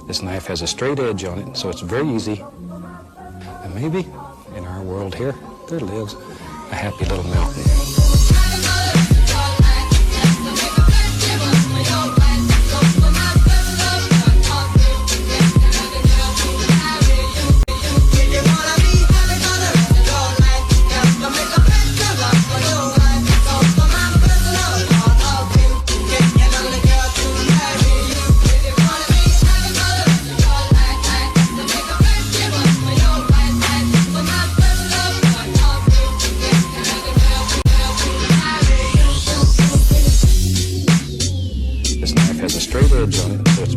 This knife has a straight edge on it, so it's very easy. And maybe in our world here, there lives a happy little mountain.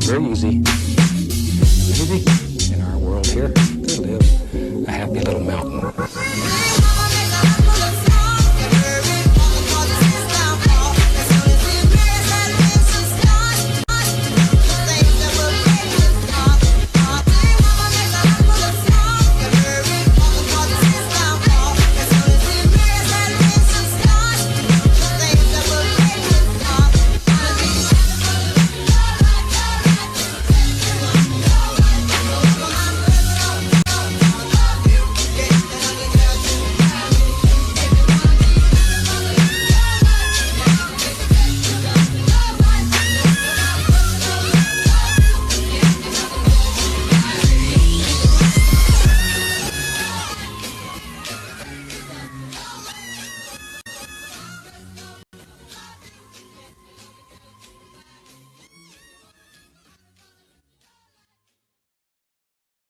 Very easy. Maybe in our world here, there lives a happy little mountain.